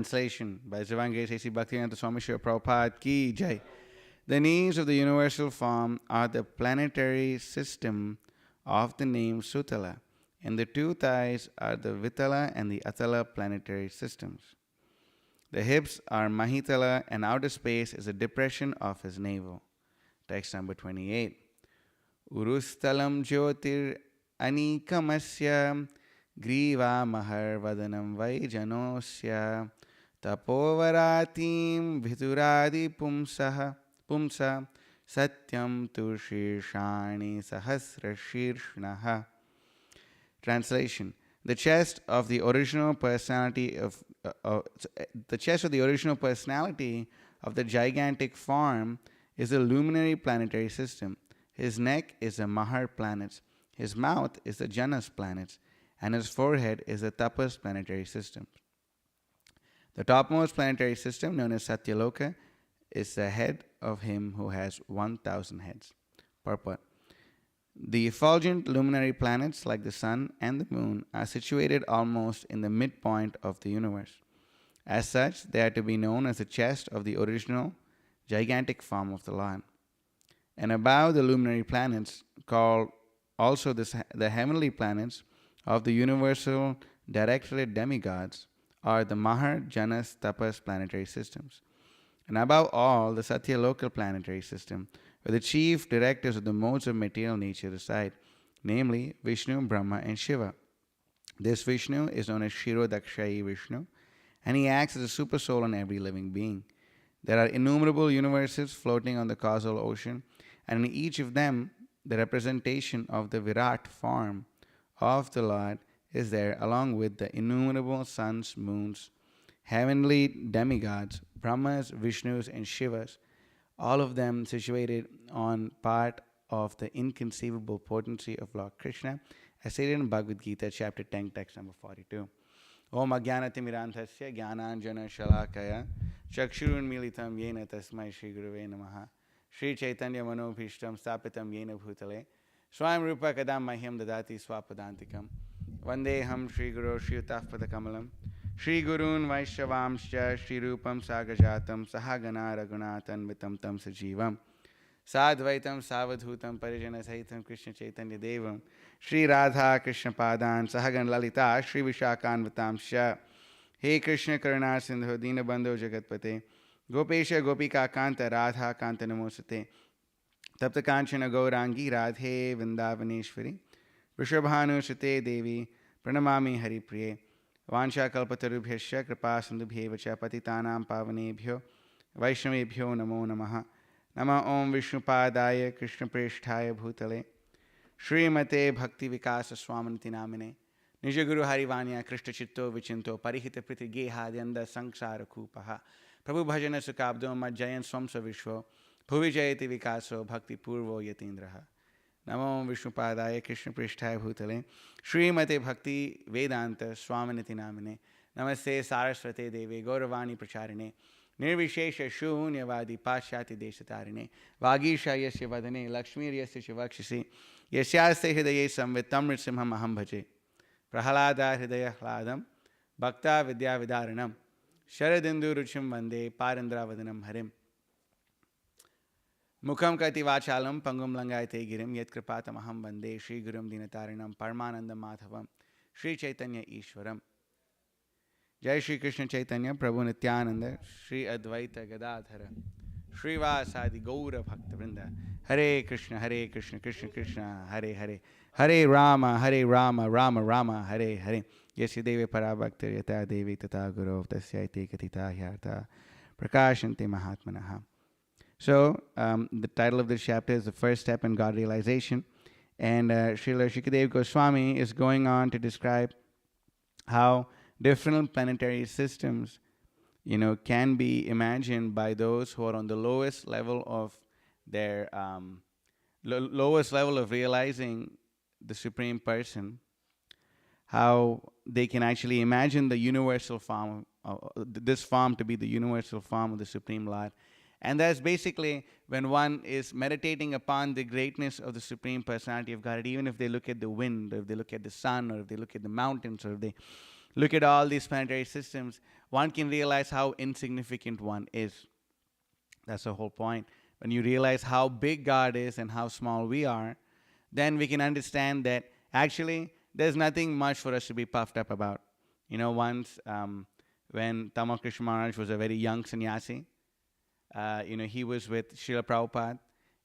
Translation by Jivangesh A.C. Bhaktivedanta Swami Srila Prabhupada Ki Jai. The names of the universal form are the planetary system of the name Sutala, and the two thighs are the Vitala and the Atala planetary systems. The hips are Mahitala, and outer space is a depression of his navel. Text number 28. Urustalam Jyotir Anikamasya Griva Mahar Vadanam Vaijanosya Tapovaratim Vituradi Pumsa Satyam Tu Shirshani Sahasra Shirshnaha. Translation: The chest of the original personality of the gigantic form is a luminary planetary system. His neck is the Mahar planets. His mouth is the Janas planets, and his forehead is the Tapas planetary system. The topmost planetary system, known as Satyaloka, is the head of him who has 1,000 heads. Purport. The effulgent luminary planets like the sun and the moon are situated almost in the midpoint of the universe. As such, they are to be known as the chest of the original gigantic form of the Lord. And above the luminary planets, called also the heavenly planets of the universal directorate demigods, are the Mahar, Janas, Tapas planetary systems. And above all, the Satya local planetary system, where the chief directors of the modes of material nature reside, namely Vishnu, Brahma, and Shiva. This Vishnu is known as Shirodakshayi Vishnu, and he acts as a super soul on every living being. There are innumerable universes floating on the causal ocean, and in each of them, the representation of the Virat form of the Lord is there, along with the innumerable suns, moons, heavenly demigods, Brahmas, Vishnus, and Shivas, all of them situated on part of the inconceivable potency of Lord Krishna, as stated in Bhagavad Gita, chapter 10, text number 42. Om Ajnanatimirandhasya Jnananjana Shalakaya Chakshurunmilitam Yena Tasmai Shri Guruve Namaha Shri Chaitanya Manobhishtam Stapitam Yena Bhutale Swayam Rupa Kadam Mahyam Dadati Swapadantikam Vandeham Shri Guru Shri Utafpada Kamalam Shri Gurun Vaishavamscha Shri Rupam Sagajatam Sahagana Raghunathan Vitam Tam Sajivam Sadvaitam Savadhutam Parijana Sahitam Krishna Chaitanya Devam Shri Radha Krishna Padan Sahagan Lalita Shri Vishakan Vitamsha He Krishna Karuna Sindhu Dina Bandhu Jagatpate Gopesha Gopika Kanta Radha Kanta Namosate Tapta Kanchana Gaurangi Radhe Vindavaneshwari Vrishabhanu Shate Devi Pranamami Hari Priye Vansha Kalpatarubhyasya Kripa Sindhubhyevacha Patitanam Pavanebhyo Vaishnavebhyo Namo Namaha Nama Om Vishnupadaya Krishna Presthaya Bhutale Srimate Bhakti Vikasa Swamaniti Namine Nijaguru Harivanya Krishna Chitto Vichinto Parihita Priti Gehadyanda Sangsara Kupaha Prabhu Bhajana Sukabdo Madjayan Swamsa Vishwo Bhuvi Jayati Vikaso Bhakti Purvo Yatindraha Namo Vishnupadaya Krishna Presthaya Bhutale Srimate Bhakti Vedanta Swamaniti Namine Namaste Saraswate Devi Gauravani Pracharine Nirvishesha Shunyavadi Pashyati Deshatarine Vagisha Yasya Vadane Lakshmi Yasya Shivakshisi Yasyaste Hridaye Samvitam Nrsimham Aham Bhaje Prahalada Hridaya Hladam Bhakta Vidya Vidaranam Sharadindu Ruchim Vande Parindra Vadanam Harim Mukham Kati Vachalam Pangum Langayate Girim Yet Kripatam Aham Vande Shri Gurum Dinatarinam Parmananda Madhavam Shri Chaitanya Ishwaram Jai Shri Krishna Chaitanya Prabhu Nityananda Shri Advaita Gadadhara Shri Vasadi Gaura Bhakta Vrinda Hare Krishna Krishna Krishna Hare Hare Hare Rama Rama Rama Hare Hare Yasya Devi Parabhakta Yata Devi Tata Guru Tasyaite Katita Hyata Prakashanti Mahatmanaha. So, the title of this chapter is The First Step in God Realization, and Srila Shukadeva Goswami is going on to describe how different planetary systems, can be imagined by those who are on the lowest level of their lowest level of realizing the Supreme Person, how they can actually imagine the universal form, this form to be the universal form of the Supreme Lord. And that's basically when one is meditating upon the greatness of the Supreme Personality of God, even if they look at the wind, or if they look at the sun, or if they look at the mountains, or if they look at all these planetary systems, one can realize how insignificant one is. That's the whole point. When you realize how big God is and how small we are, then we can understand that actually there's nothing much for us to be puffed up about. Once when Tamakrishna Maharaj was a very young sannyasi, he was with Srila Prabhupada,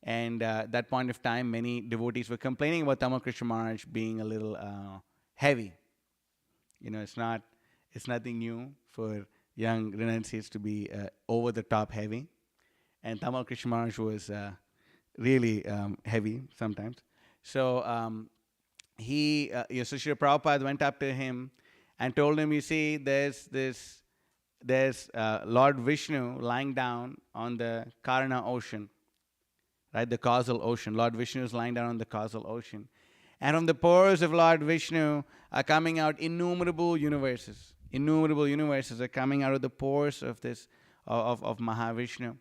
and that point of time, many devotees were complaining about Tamakrishna Maharaj being a little heavy. It's nothing new for young renunciates to be over the top heavy, and Tamakrishna Maharaj was really heavy sometimes. So so Srila Prabhupada went up to him and told him, you see, there's Lord Vishnu lying down on the Karana ocean, right? The causal ocean. Lord Vishnu is lying down on the causal ocean. And from the pores of Lord Vishnu are coming out innumerable universes. Innumerable universes are coming out of the pores of this of Mahavishnu.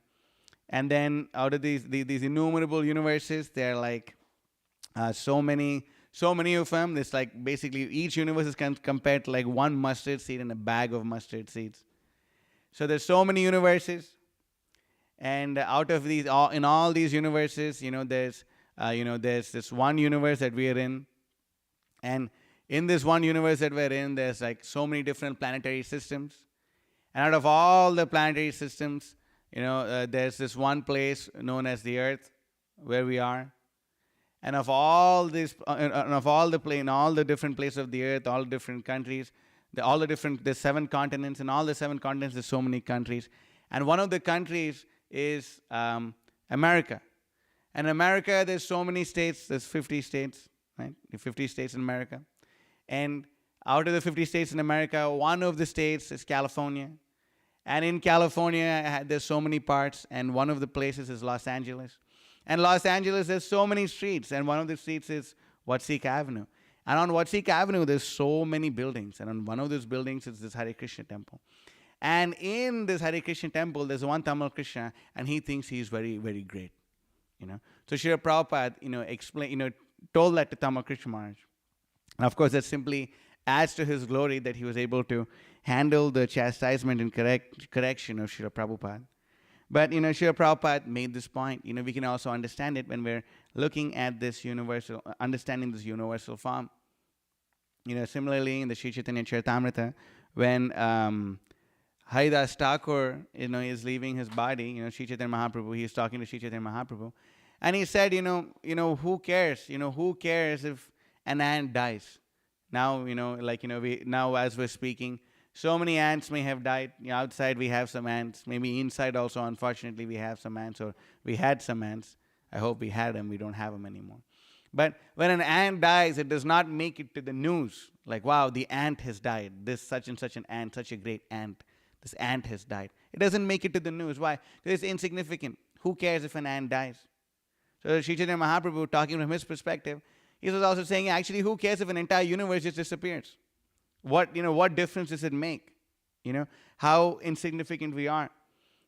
And then out of these innumerable universes, there are like so many of them. It's like basically each universe is compared to like one mustard seed and a bag of mustard seeds. So there's so many universes, and out of these, in all these universes, there's this one universe that we are in, and in this one universe that we're in, there's like so many different planetary systems, and out of all the planetary systems, there's this one place known as the Earth, where we are. And of all this, of all the different places of the Earth, all different countries, there's 7 continents, and all the 7 continents, there's so many countries. And one of the countries is America. And America, there's so many states, there's 50 states, right? 50 states in America. And out of the 50 states in America, one of the states is California. And in California, there's so many parts, and one of the places is Los Angeles. And Los Angeles, there's so many streets, and one of the streets is Watsika Avenue. And on Watsika Avenue, there's so many buildings, and on one of those buildings is this Hare Krishna temple. And in this Hare Krishna temple, there's one Tamal Krishna, and he thinks he's very, very great. So Srila Prabhupada, told that to Tamal Krishna Maharaj. And of course, that simply adds to his glory that he was able to handle the chastisement and correction of Srila Prabhupada. But, Srila Prabhupada made this point. We can also understand it when we're looking at this universal, understanding this universal form. Similarly, in the Sri Chaitanya Charitamrita, when Haridas Thakur, is leaving his body, Sri Chaitanya Mahaprabhu, he's talking to Sri Chaitanya Mahaprabhu, and he said, who cares? Who cares if an ant dies? Now, now as we're speaking, so many ants may have died. Outside we have some ants. Maybe inside also, unfortunately, we have some ants, or we had some ants. I hope we had them. We don't have them anymore. But when an ant dies, it does not make it to the news. Like, wow, the ant has died. This such and such an ant, such a great ant. This ant has died. It doesn't make it to the news. Why? Because it's insignificant. Who cares if an ant dies? So Sri Chaitanya Mahaprabhu, talking from his perspective, he was also saying, actually, who cares if an entire universe just disappears? What difference does it make? How insignificant we are.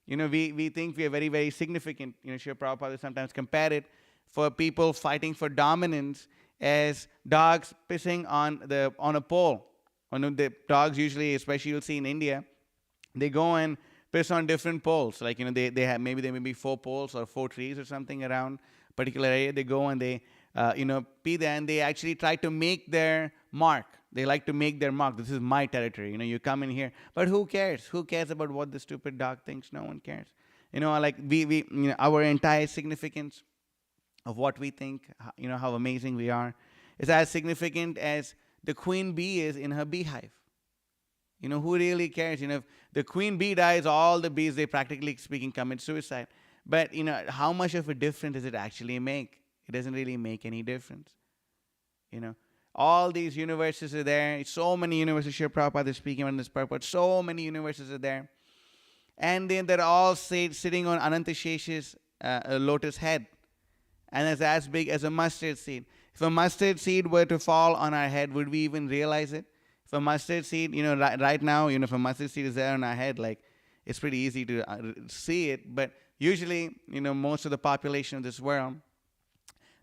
We think we are very, very significant. Srila Prabhupada sometimes compare it for people fighting for dominance as dogs pissing on a pole. The dogs usually, especially you'll see in India, they go and piss on different poles. Like, there may be 4 poles or 4 trees or something around a particular area. They go and they, pee there, and they actually try to make their mark. They like to make their mark. This is my territory. You come in here. But who cares? Who cares about what the stupid dog thinks? No one cares. Like our entire significance of what we think, how amazing we are, is as significant as the queen bee is in her beehive. Who really cares? If the queen bee dies, all the bees, they practically speaking commit suicide. But, how much of a difference does it actually make? It doesn't really make any difference. All these universes are there. So many universes. Srila Prabhupada is speaking on this purport. So many universes are there. And then they're all sitting on Ananta Shesha's lotus head. And it's as big as a mustard seed. If a mustard seed were to fall on our head, would we even realize it? If a mustard seed, right now, if a mustard seed is there on our head, like, it's pretty easy to see it. But usually, most of the population of this world,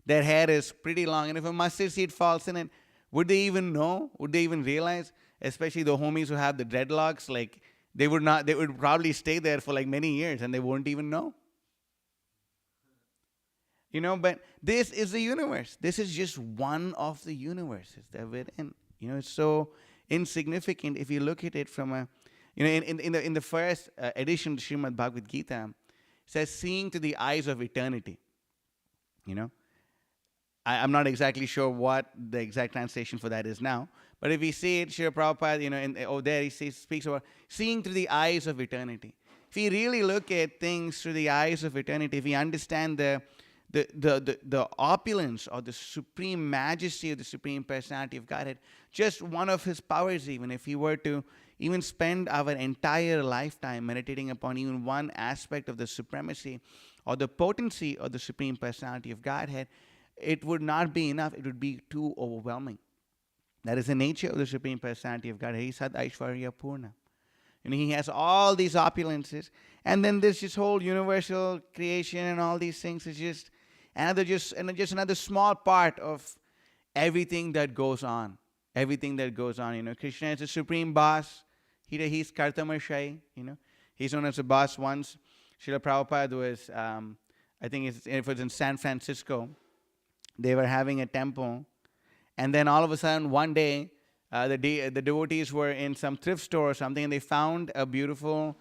their hair is pretty long. And if a mustard seed falls in it, would they even know? Would they even realize? especially the homies who have the dreadlocks, like they would probably stay there for like many years and they wouldn't even know. But this is the universe. This is just one of the universes that we're in. It's so insignificant if you look at it from a, in the first edition of Srimad Bhagavad Gita, it says, seeing to the eyes of eternity. I'm not exactly sure what the exact translation for that is now. But if we see it, Srila Prabhupada, there he speaks about seeing through the eyes of eternity. If we really look at things through the eyes of eternity, if we understand the opulence or the supreme majesty of the Supreme Personality of Godhead, just one of His powers, even if we were to even spend our entire lifetime meditating upon even one aspect of the supremacy or the potency of the Supreme Personality of Godhead, it would not be enough. It would be too overwhelming. That is the nature of the Supreme Personality of Godhead. He Sad Aishwarya Purna. He has all these opulences, and then this just whole universal creation and all these things is just another small part of everything that goes on. Everything that goes on. Krishna is the supreme boss. He's Kartamarshai. He's known as the boss once. Srila Prabhupada was, I think it was in San Francisco. They were having a temple, and then all of a sudden one day, the devotees were in some thrift store or something, and they found a beautiful,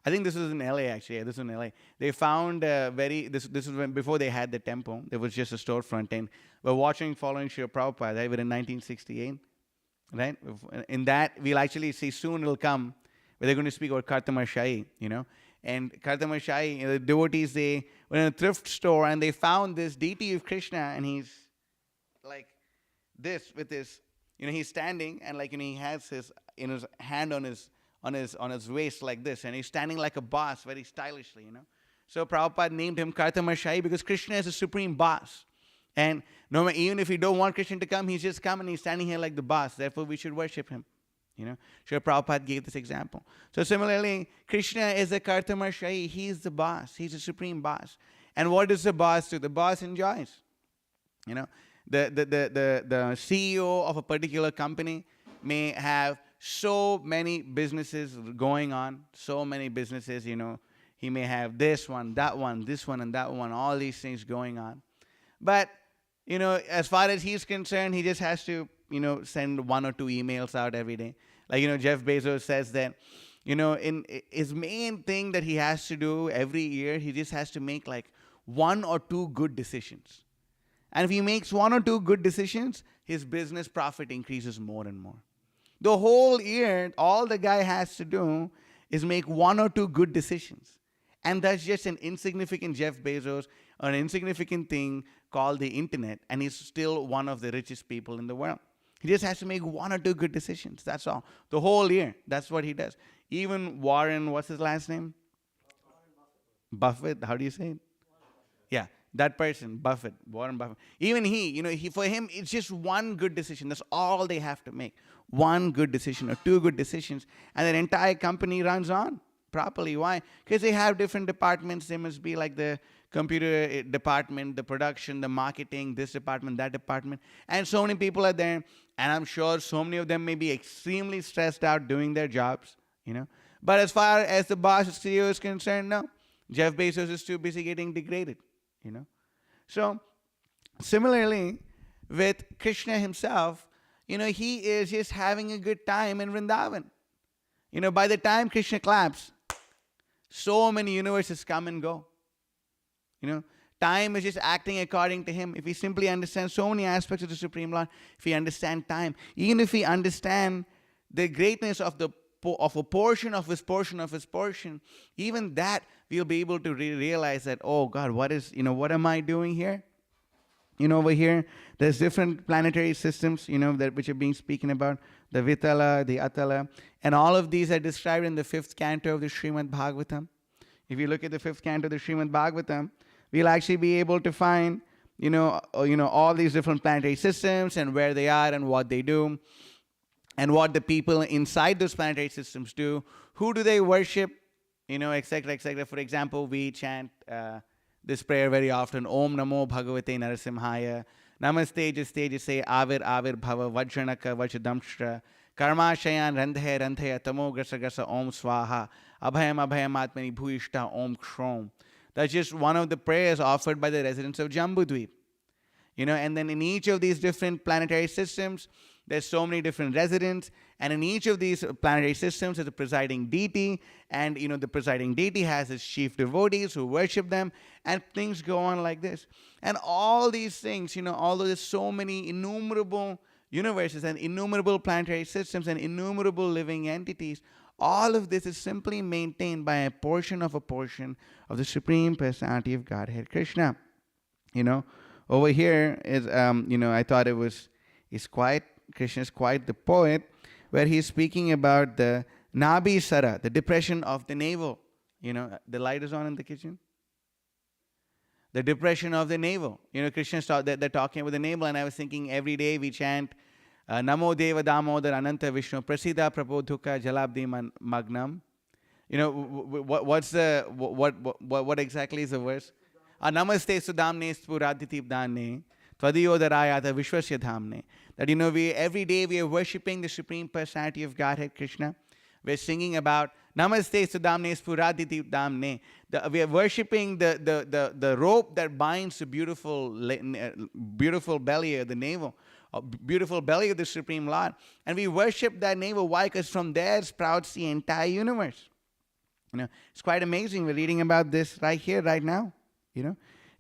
I think this was in LA actually. Yeah, this was in LA. They found this was when, before they had the temple. There was just a storefront, and we're following Srila Prabhupada, right? We're in 1968, right? In that, we'll actually see soon it'll come where they're going to speak about Kartamarshai, And Kartamarshai, the devotees, they were in a thrift store and they found this deity of Krishna, and he's like this with his, he's standing, and like, he has his hand on his waist like this, and he's standing like a boss, very stylishly, So Prabhupada named him Kartamarshai because Krishna is the supreme boss. And even if we don't want Krishna to come, he's just come and he's standing here like the boss. Therefore, we should worship him. Srila Prabhupada gave this example. So similarly, Krishna is a Kartamarshai. He's the boss. He's the supreme boss. And what does the boss do? The boss enjoys. The CEO of a particular company may have so many businesses going on, so many businesses, he may have this one, that one, this one, and that one, all these things going on. But, as far as he's concerned, he just has to, send 1 or 2 emails out every day. Like, Jeff Bezos says that, in his main thing that he has to do every year, he just has to make like 1 or 2 good decisions. And if he makes 1 or 2 good decisions, his business profit increases more and more. The whole year, all the guy has to do is make 1 or 2 good decisions. And that's just an insignificant Jeff Bezos, an insignificant thing called the internet, and he's still one of the richest people in the world. He just has to make 1 or 2 good decisions. That's all. The whole year. That's what he does. Even Warren, what's his last name? Buffett. How do you say it? Yeah. That person, Buffett, Warren Buffett. Even he, for him, it's just 1 good decision. That's all they have to make. 1 good decision or 2 good decisions. And their entire company runs on properly. Why? Because they have different departments. They must be like the computer department, the production, the marketing, this department, that department. And so many people are there. And I'm sure so many of them may be extremely stressed out doing their jobs, But as far as the boss CEO is concerned, no. Jeff Bezos is too busy getting degraded. So similarly with Krishna himself, he is just having a good time in Vrindavan. By the time Krishna claps, so many universes come and go. Time is just acting according to him. If we simply understand so many aspects of the Supreme Lord, if we understand time, even if we understand the greatness of a portion of his portion, even that we'll be able to realize that, oh God, what am I doing here? Over here, there's different planetary systems, that which are being spoken about, the Vitala, the Atala, and all of these are described in the 5th canto of the Srimad Bhagavatam. If you look at the 5th canto of the Srimad Bhagavatam, we'll actually be able to find, all these different planetary systems and where they are and what they do, and what the people inside those planetary systems do. Who do they worship? Etc., etc. For example, we chant this prayer very often, Om Namo Bhagavate Narasimhaya, Namaste Jastejase Avir Avir Bhava Vajranaka Vajadamshra Karma Shayan Randhe Randhe Tamo Grasa Grasa Om Swaha Abhayam Abhayam Atmani Bhuishta Om Kshom. That's just one of the prayers offered by the residents of Jambudweep. And then in each of these different planetary systems, there's so many different residents, and in each of these planetary systems is a presiding deity, and the presiding deity has his chief devotees who worship them, and things go on like this. And all these things, although there's so many innumerable universes and innumerable planetary systems and innumerable living entities, all of this is simply maintained by a portion of the Supreme Personality of Godhead, Krishna. Over here is, I thought Krishna is quite the poet, where he's speaking about the Nabhi Sara, the depression of the navel. The light is on in the kitchen. The depression of the navel. Krishna, they're talking about the navel, and I was thinking every day we chant, Namo Deva Damodar Ananta Vishnu Prasida Prabodhuka Jalabdi Magnam. What exactly is the verse? Namaste Sudamne Spuraditipdane Tvadiyodarayata Vishwasya Dhamne. That we every day we are worshipping the Supreme Personality of Godhead Krishna. We're singing about Namaste Sudamne Spuraditipdane. We are worshipping the rope that binds the beautiful belly of the navel, beautiful belly of the Supreme Lord. And we worship that navel. Why? Because from there sprouts the entire universe. It's quite amazing. We're reading about this right here, right now.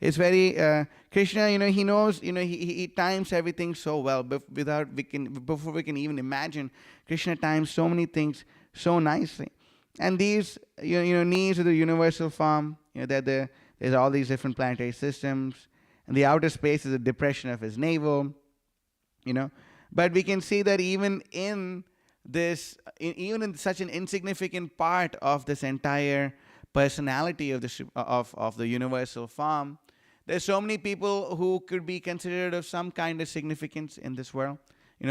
It's very Krishna. He knows. He times everything so well. Before we can even imagine, Krishna times so many things so nicely. And these, needs of the universal form. There's all these different planetary systems, and the outer space is a depression of his navel. But we can see that even in this, even in such an insignificant part of this entire personality of the universal form, there's so many people who could be considered of some kind of significance in this world.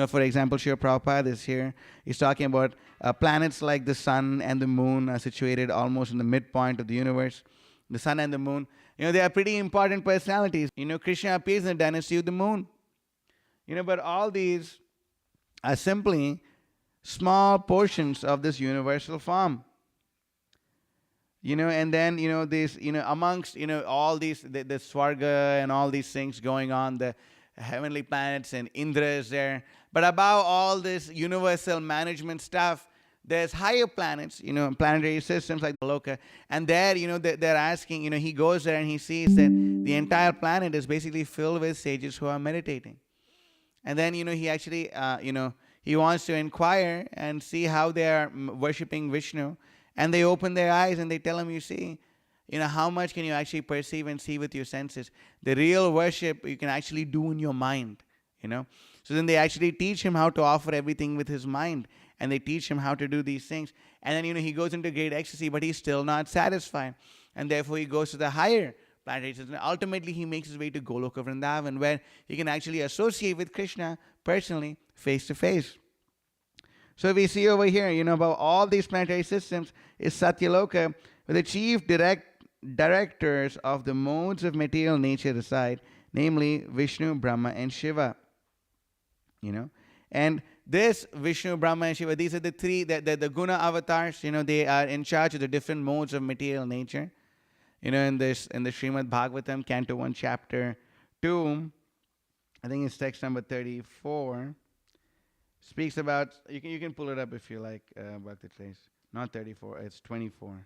For example, Srila Prabhupada is here. He's talking about planets like the sun and the moon are situated almost in the midpoint of the universe. The sun and the moon, they are pretty important personalities. Krishna appears in the dynasty of the moon. But all these are simply small portions of this universal form. And then, this, amongst, all these, the Swarga and all these things going on, the heavenly planets, and Indra is there. But above all this universal management stuff, there's higher planets, planetary systems like Loka. And there, they're asking, he goes there and he sees that the entire planet is basically filled with sages who are meditating. And then, he actually, he wants to inquire and see how they are worshipping Vishnu. And they open their eyes and they tell him, you see, how much can you actually perceive and see with your senses? The real worship you can actually do in your mind, So then they actually teach him how to offer everything with his mind. And they teach him how to do these things. And then, he goes into great ecstasy, but he's still not satisfied. And therefore he goes to the higher planetary system. Ultimately, he makes his way to Goloka Vrindavan, where he can actually associate with Krishna personally, face to face. So we see over here, about all these planetary systems is Satyaloka, where the chief directors of the modes of material nature reside, namely Vishnu, Brahma, and Shiva. And this Vishnu, Brahma, and Shiva, these are the three, the guna avatars, they are in charge of the different modes of material nature. In the Srimad Bhagavatam, Canto 1, Chapter 2, I think it's text number 34. Speaks about, you can pull it up if you like, Bhakti Trace. Not 34, it's 24.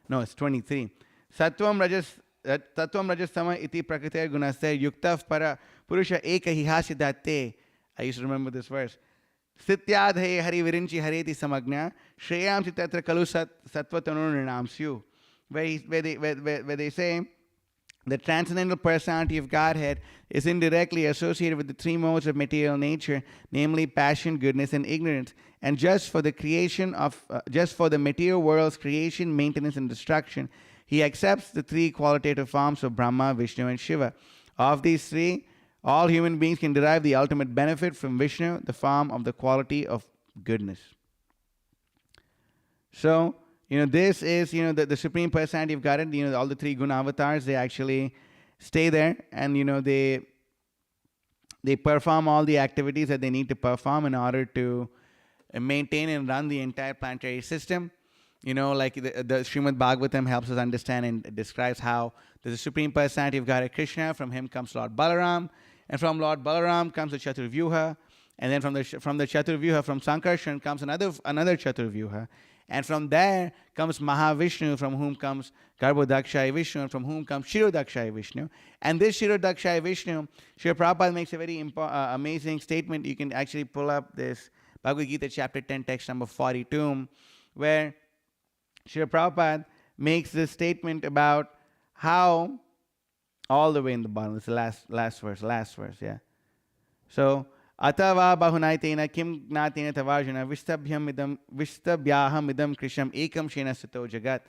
No, it's 23. Sattvam rajas sama iti prakriti gunaste yuktav para purusha eka hihasi datte. I used to remember this verse. Sityadhe hari virinchi hareti samagna shreyamsi tatra kalu sattvatanurnamsyu. Where they say, the transcendental personality of Godhead is indirectly associated with the three modes of material nature, namely passion, goodness, and ignorance. And just for the material world's creation, maintenance, and destruction, he accepts the three qualitative forms of Brahma, Vishnu, and Shiva. Of these three, all human beings can derive the ultimate benefit from Vishnu, the form of the quality of goodness. So, this is, the Supreme Personality of Godhead, all the three guna avatars, they actually stay there, and, they perform all the activities that they need to perform in order to maintain and run the entire planetary system. Like the Srimad Bhagavatam helps us understand and describes how there's a Supreme Personality of Godhead Krishna, from him comes Lord Balaram, and from Lord Balaram comes the Chaturvyuha, and then from the Chaturvyuha, from Sankarshan, comes another Chaturvyuha, and from there comes Mahavishnu, from whom comes Garbhodakshaya Vishnu, and from whom comes Shirodakshaya Vishnu. And this Shirodakshaya Vishnu, Srila Prabhupada makes a very amazing statement. You can actually pull up this Bhagavad Gita chapter 10, text number 42, where Srila Prabhupada makes this statement about how, all the way in the bottom, it's the last verse, yeah. So, Atava bahunaitena kim gnatena tavajana vishtabhyaham idam krisham ekam shena sato jagat.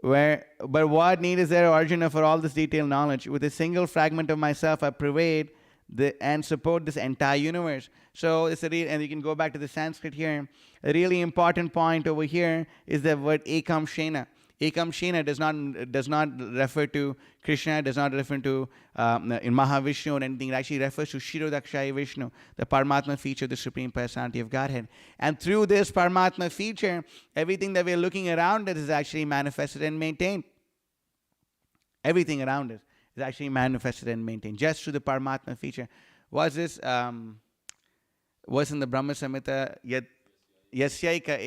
But what need is there, Arjuna, for all this detailed knowledge? With a single fragment of myself, I pervade and support this entire universe. So it's and you can go back to the Sanskrit here. A really important point over here is the word ekam shena. Ekam shena does not refer to Krishna, does not refer to in Mahavishnu or anything. It actually refers to Shirodakshaya Vishnu, the Paramatma feature of the Supreme Personality of Godhead. And through this Paramatma feature, everything that we're looking around us is actually manifested and maintained. Everything around us is actually manifested and maintained just through the Paramatma feature. Was in the Brahma Samhita, yet Yasyaika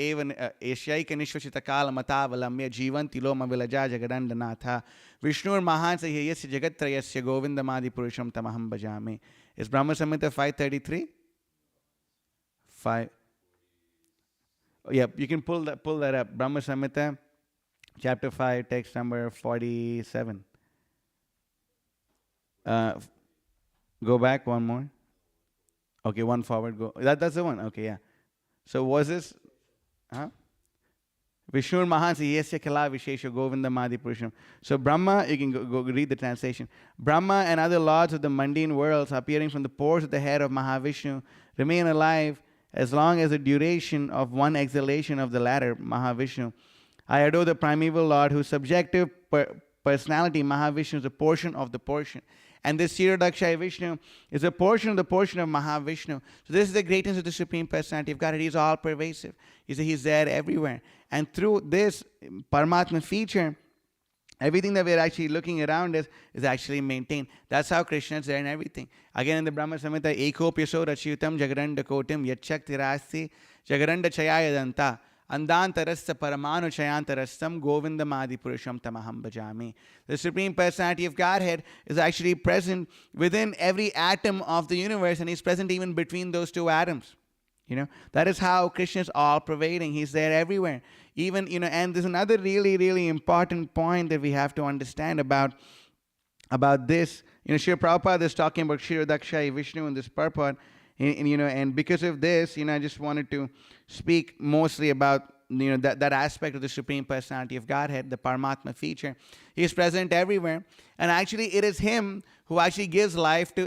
nishvachita kala matavalamya jivanti loma vilaja jagadandanaatha Vishnur mahansa yasya jagatrayasya govindamadi purusham tamaham bhajami. Is Brahma Samhita 533? 5. Oh, yeah, you can pull that up. Brahma Samhita, chapter 5, text number 47. Go back one more. Okay, one forward. Go. That's the one. Okay, yeah. So was this? Vishnur Mahansi Yesya Kala Vishesha Govinda Madi Purusham. So Brahma, you can go read the translation. Brahma and other lords of the mundane worlds appearing from the pores of the head of Mahavishnu remain alive as long as the duration of one exhalation of the latter, Mahavishnu. I adore the primeval Lord whose subjective personality, Mahavishnu, is a portion of the portion. And this Shirodakshaya Vishnu is a portion of the portion of Mahavishnu. So this is the greatness of the Supreme Personality of God. He is all pervasive. He's there everywhere. And through this Paramatma feature, everything that we're actually looking around us is actually maintained. That's how Krishna is there in everything. Again in the Brahma Samhita, Ekopyaso Rachyutam Jagaranda Kotim Yachaktirasti Jagaranda Chayayadanta Andantarasta Paramanu Chayantarastam Govindamadi Purusham Tamaham Bhajami. The Supreme Personality of Godhead is actually present within every atom of the universe, and He's present even between those two atoms. That is how Krishna is all pervading. He's there everywhere. Even, and there's another really, really important point that we have to understand about this. Srila Prabhupada is talking about Shirodakshaya Vishnu in this purport. And because of this, I just wanted to speak mostly about that aspect of the Supreme Personality of Godhead, the Paramatma feature. He is present everywhere, and actually it is Him who actually gives life to,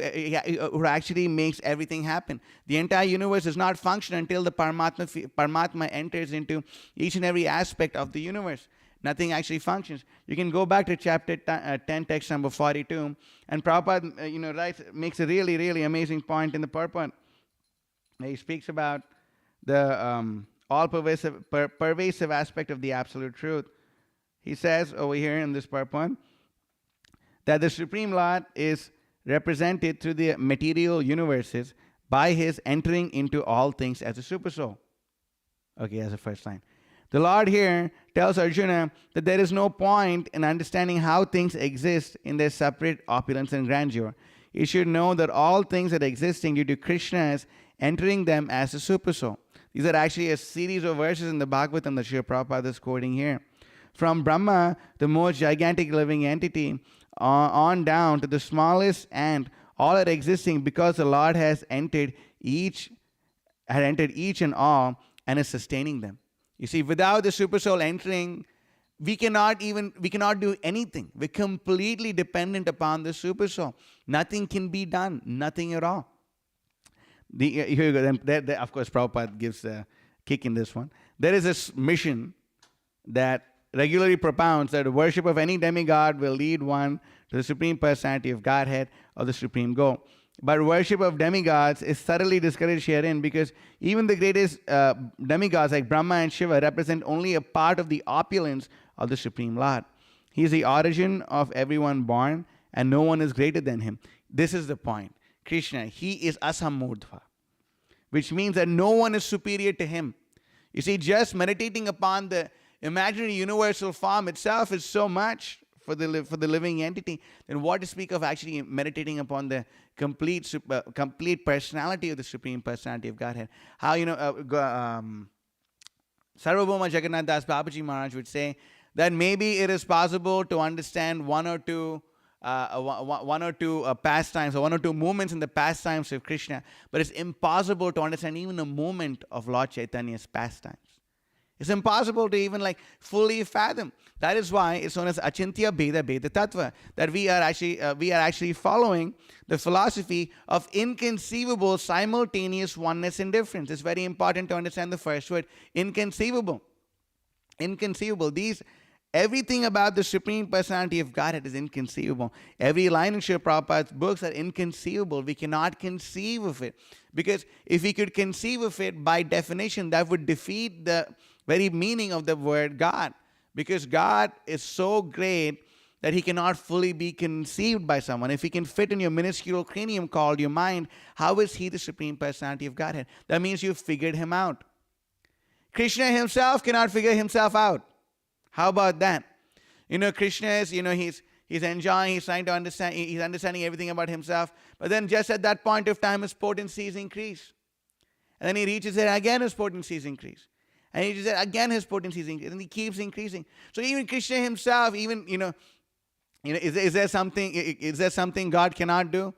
who actually makes everything happen. The entire universe does not function until the Paramatma enters into each and every aspect of the universe. Nothing actually functions. You can go back to chapter 10, text number 42, and Prabhupada, makes a really, really amazing point in the purport. He speaks about the all-pervasive aspect of the Absolute Truth. He says over here in this purport that the Supreme Lord is represented through the material universes by His entering into all things as a supersoul. Okay, that's the first line. The Lord here tells Arjuna that there is no point in understanding how things exist in their separate opulence and grandeur. You should know that all things are existing due to Krishna's entering them as a supersoul. These are actually a series of verses in the Bhagavatam that Srila Prabhupada is quoting here. From Brahma, the most gigantic living entity, on down to the smallest ant, all are existing because the Lord has entered each and all and is sustaining them. You see, without the supersoul entering, we cannot do anything. We're completely dependent upon the supersoul. Nothing can be done, nothing at all. Here you go. Of course, Prabhupada gives a kick in this one. There is this mission that regularly propounds that the worship of any demigod will lead one to the Supreme Personality of Godhead or the Supreme Goal. but worship of demigods is thoroughly discouraged herein, because even the greatest demigods like Brahma and Shiva represent only a part of the opulence of the Supreme Lord. He is the origin of everyone born, and no one is greater than him. This is the point. Krishna, he is asamurdhva, which means that no one is superior to him. You see, just meditating upon the imaginary universal form itself is so much for the living entity. Then what to speak of actually meditating upon the complete personality of the Supreme Personality of Godhead? How, Sarvabhauma Jagannath Das Babaji Maharaj would say that maybe it is possible to understand one or two pastimes or one or two moments in the pastimes of Krishna, but it's impossible to understand even a moment of Lord Chaitanya's pastimes. It's impossible to even fully fathom. That is why it's known as Achintya Bheda Bheda Tattva, that we are actually following the philosophy of inconceivable simultaneous oneness and difference. It's very important to understand the first word, inconceivable. Inconceivable. Everything about the Supreme Personality of Godhead is inconceivable. Every line in Srila Prabhupada's books are inconceivable. We cannot conceive of it. Because if we could conceive of it, by definition, that would defeat the very meaning of the word God. Because God is so great that he cannot fully be conceived by someone. If he can fit in your minuscule cranium called your mind, how is he the Supreme Personality of Godhead? That means you've figured him out. Krishna himself cannot figure himself out. How about that? Krishna is, he's enjoying, he's trying to understand, he's understanding everything about himself. But then just at that point of time, his potencies increase. And then he reaches it, again his potencies increase. And he reaches it, again his potencies increase. And he keeps increasing. So even Krishna himself, is there something God cannot do?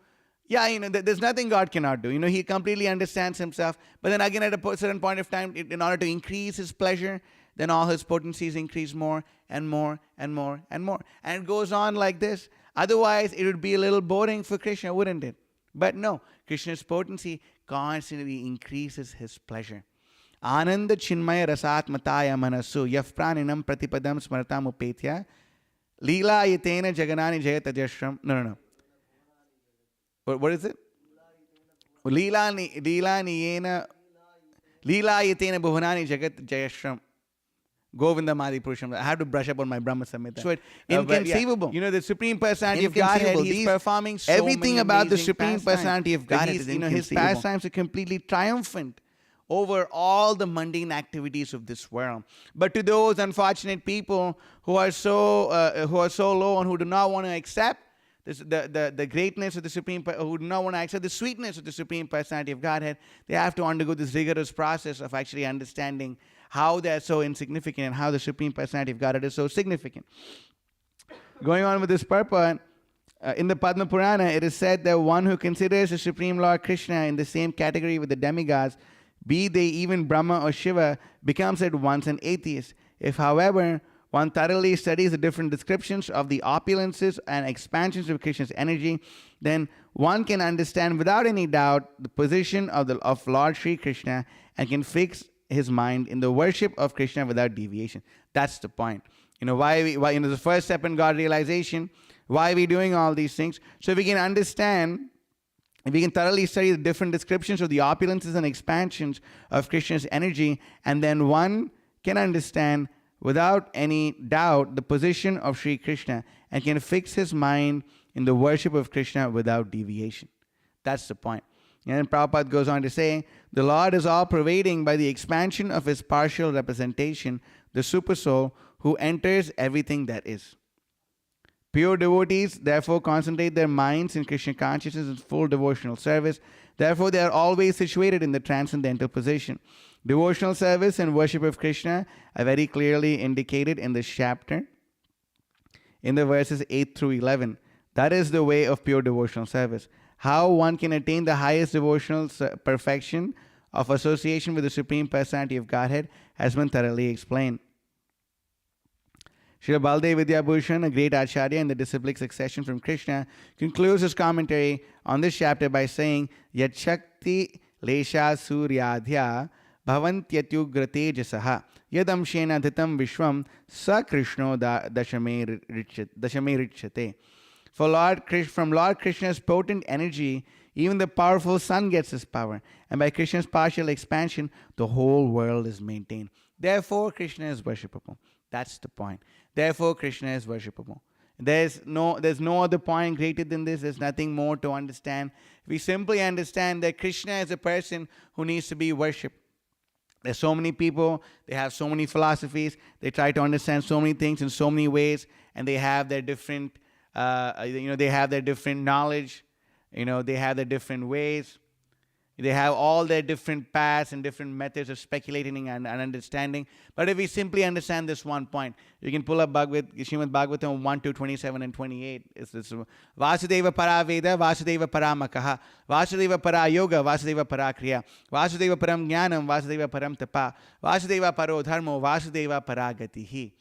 Yeah, there's nothing God cannot do. He completely understands himself. But then again, at a certain point of time, in order to increase his pleasure, then all his potencies increase more and more and more and more. And it goes on like this. Otherwise, it would be a little boring for Krishna, wouldn't it? But no, Krishna's potency constantly increases his pleasure. Ananda chinmaya rasatmataya manasu yaf praninam pratipadam smaratam upetya lila yatena jaganani jayatajashram. No. What is it? Lila yatena bhuvanani jagat jayashram. Govinda Madi Purusham. I have to brush up on my Brahma Samhita. So inconceivable. The Supreme Personality of Godhead, he's performing so everything about the Supreme Personality of Godhead is inconceivable. His pastimes are completely triumphant over all the mundane activities of this world. But to those unfortunate people who are so low and who do not want to accept the greatness of the Supreme, who do not want to accept the sweetness of the Supreme Personality of Godhead, they have to undergo this rigorous process of actually understanding how they are so insignificant and how the Supreme Personality of Godhead is so significant. Going on with this purport, in the Padma Purana, it is said that one who considers the Supreme Lord Krishna in the same category with the demigods, be they even Brahma or Shiva, becomes at once an atheist. If, however, one thoroughly studies the different descriptions of the opulences and expansions of Krishna's energy, then one can understand without any doubt the position of Lord Sri Krishna and can fix his mind in the worship of Krishna without deviation. That's the point. Why the first step in God realization, why are we doing all these things? So we can understand, if we can thoroughly study the different descriptions of the opulences and expansions of Krishna's energy, and then one can understand without any doubt the position of Sri Krishna and can fix his mind in the worship of Krishna without deviation. That's the point. And then Prabhupada goes on to say, the Lord is all-pervading by the expansion of his partial representation, the Supersoul, who enters everything that is. Pure devotees, therefore, concentrate their minds in Krishna consciousness and full devotional service. Therefore, they are always situated in the transcendental position. Devotional service and worship of Krishna are very clearly indicated in this chapter, in the verses 8 through 11. That is the way of pure devotional service. How one can attain the highest devotional perfection of association with the Supreme Personality of Godhead has been thoroughly explained. Srila Baldev Vidyabhushan, a great acharya in the disciplic succession from Krishna, concludes his commentary on this chapter by saying, Yat Shakti Lesha Suryadhya Bhavantyatyu Tejasaha Yadamshena Dhitam Vishwam Sa Krishno Dashame Richate. From Lord Krishna's potent energy, Even the powerful sun gets its power. And by Krishna's partial expansion, the whole world is maintained. Therefore, Krishna is worshipable. That's the point. Therefore, Krishna is worshipable. There's no other point greater than this. There's nothing more to understand. We simply understand that Krishna is a person who needs to be worshipped. There's so many people, they have so many philosophies, they try to understand so many things in so many ways, and they have their different, they have their different knowledge, they have their different ways. They have all their different paths and different methods of speculating and understanding. But if we simply understand this one point, you can pull up Srimad Bhagavatam 1, 2, 27 and 28. It's Vasudeva para Veda, Vasudeva para Makaha, Vasudeva para Yoga, Vasudeva para Kriya, Vasudeva param Jnanam, Vasudeva param Tapa, Vasudeva paro Dharmo, Vasudeva para Gatihi.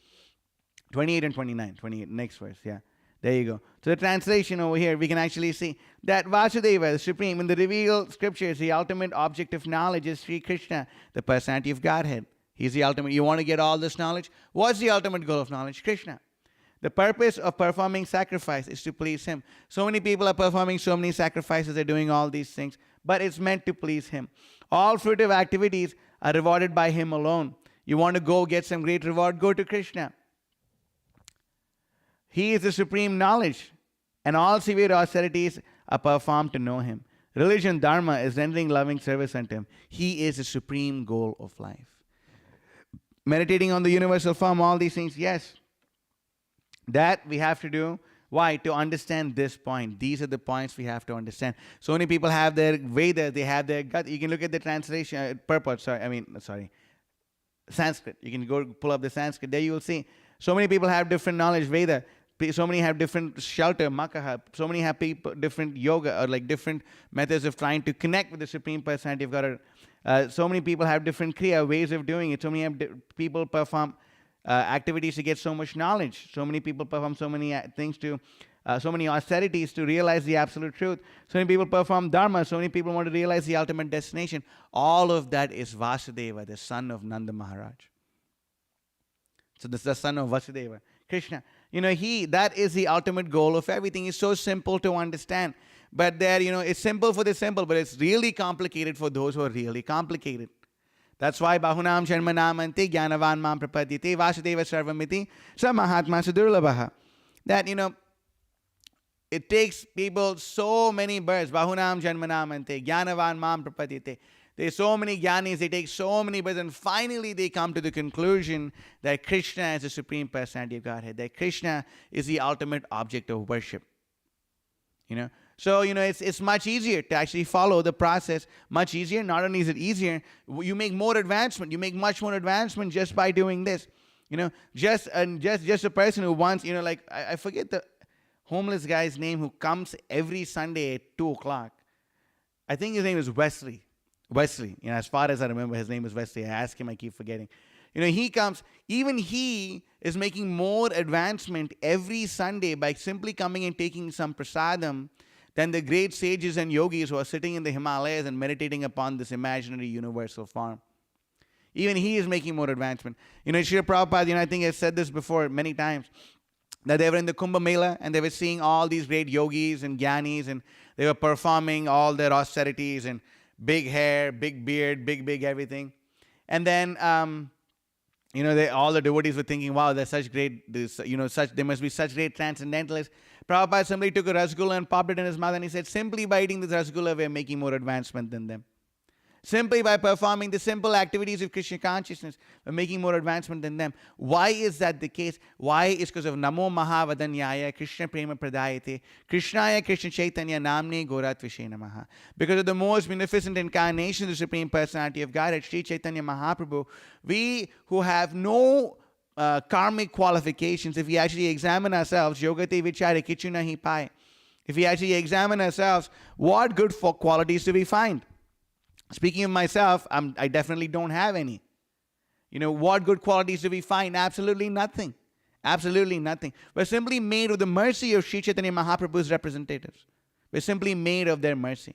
28 and 29. 28, next verse, yeah. There you go. So the translation over here, we can actually see that Vasudeva, the Supreme, in the revealed scriptures, the ultimate object of knowledge is Sri Krishna, the personality of Godhead. He's the ultimate. You want to get all this knowledge? What's the ultimate goal of knowledge? Krishna. The purpose of performing sacrifice is to please Him. So many people are performing so many sacrifices, they're doing all these things, but it's meant to please Him. All fruitive activities are rewarded by Him alone. You want to go get some great reward? Go to Krishna. He is the supreme knowledge, and all severe austerities are performed to know Him. Religion, dharma, is rendering loving service unto Him. He is the supreme goal of life. Meditating on the universal form, all these things, yes. That we have to do. Why? To understand this point. These are the points we have to understand. So many people have their Vedas, they have their gut. You can look at the translation, purport, Sanskrit. You can go pull up the Sanskrit. There you will see. So many people have different knowledge, Veda. So many have different shelter, Makaha. So many have people, different yoga, or like different methods of trying to connect with the Supreme Personality of God. So many people have different Kriya, ways of doing it. So many people perform activities to get so much knowledge. So many people perform so many things to, so many austerities to realize the absolute truth. So many people perform dharma. So many people want to realize the ultimate destination. All of that is Vasudeva, the son of Nanda Maharaj. So this is the son of Vasudeva, Krishna. That is the ultimate goal of everything. It's so simple to understand. But it's simple for the simple, but it's really complicated for those who are really complicated. That's why Bahunam Sharmanam Ante Jnanavan Mam Prapadyate Vasudeva Sarvamiti Sa Mahatma Sudurlabhaha. That, it takes people so many births. Bahunam Sharmanam Ante Jnanavan Mam Prapadyate. There's so many jnanis, they take so many births, and finally they come to the conclusion that Krishna is the Supreme Personality of Godhead, that Krishna is the ultimate object of worship. So, it's much easier to actually follow the process, much easier. Not only is it easier, you make more advancement. You make much more advancement just by doing this. Just a person who wants, I forget the homeless guy's name who comes every Sunday at 2 o'clock. I think his name is Wesley, as far as I remember, his name is Wesley. I ask him, I keep forgetting. He comes, even he is making more advancement every Sunday by simply coming and taking some prasadam than the great sages and yogis who are sitting in the Himalayas and meditating upon this imaginary universal form. Even he is making more advancement. Srila Prabhupada, I think I said this before many times, that they were in the Kumbh Mela and they were seeing all these great yogis and jnanis, and they were performing all their austerities and big hair, big beard, big everything. And then, all the devotees were thinking, wow, they're such great, they must be such great transcendentalists. Prabhupada, somebody took a rasgulla and popped it in his mouth, and he said, simply by eating this rasgulla, we're making more advancement than them. Simply by performing the simple activities of Krishna consciousness, we're making more advancement than them. Why is that the case? Why? Is because of Namo Mahavadanyaya Krishna Prema Pradayate Krishnaya Krishna Chaitanya Namne Goratvishe Namaha. Because of the most beneficent incarnation of the Supreme Personality of Godhead, Sri Chaitanya Mahaprabhu, we who have no karmic qualifications, if we actually examine ourselves, Yogate Vichare Kichuna Hi Pai, if we actually examine ourselves, what good qualities do we find? Speaking of myself, I definitely don't have any. What good qualities do we find? Absolutely nothing. Absolutely nothing. We're simply made of the mercy of Sri Chaitanya Mahaprabhu's representatives. We're simply made of their mercy.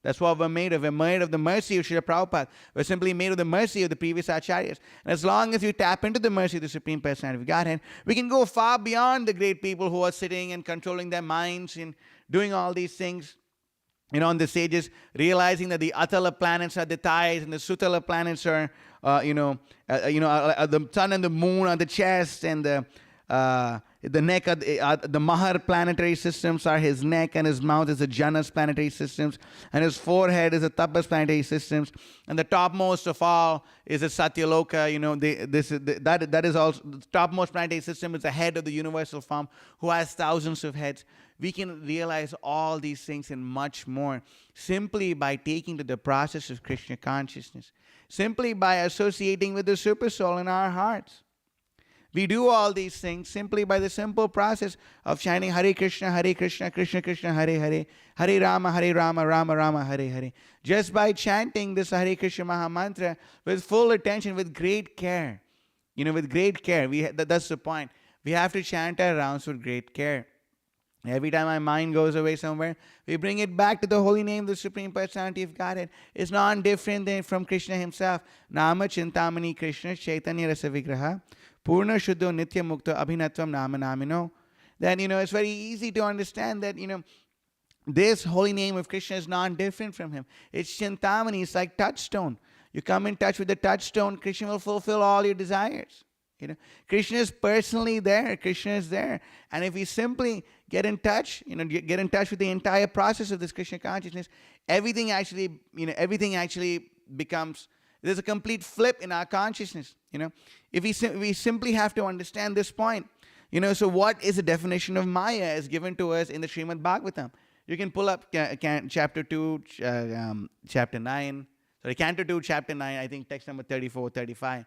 That's what we're made of. We're made of the mercy of Srila Prabhupada. We're simply made of the mercy of the previous acharyas. And as long as you tap into the mercy of the Supreme Personality of Godhead, we can go far beyond the great people who are sitting and controlling their minds and doing all these things. On the sages, realizing that the Atala planets are the thighs and the Sutala planets are, the sun and the moon are the chest, and the neck, the Mahar planetary systems are his neck, and his mouth is the Janas planetary systems, and his forehead is the Tapas planetary systems, and the topmost of all is the Satyaloka. That is also the topmost planetary system is the head of the universal form, who has thousands of heads. We can realize all these things and much more simply by taking to the process of Krishna consciousness, simply by associating with the super soul in our hearts. We do all these things simply by the simple process of chanting Hare Krishna, Krishna Krishna, Hare Hare, Hare Rama, Rama Rama, Hare Hare. Just by chanting this Hare Krishna Maha Mantra with full attention, with great care. With great care. That's the point. We have to chant our rounds with great care. Every time our mind goes away somewhere, we bring it back to the holy name of the Supreme Personality of Godhead. It's not different than from Krishna himself. Nama Chintamani Krishna Chaitanya Rasa Vigraha Purna Shuddho Nitya Mukta Abhinatvam Nama Namino. Then, it's very easy to understand that, this holy name of Krishna is not different from him. It's Chintamani. It's like touchstone. You come in touch with the touchstone, Krishna will fulfill all your desires. Krishna is personally there. Krishna is there. And if we simply get in touch with the entire process of this Krishna consciousness, everything actually becomes, there's a complete flip in our consciousness. If we simply have to understand this point. So what is the definition of Maya as given to us in the Srimad Bhagavatam? You can pull up chapter 2, chapter 9. Sorry, Canto 2, chapter 9, I think text number 34, 35.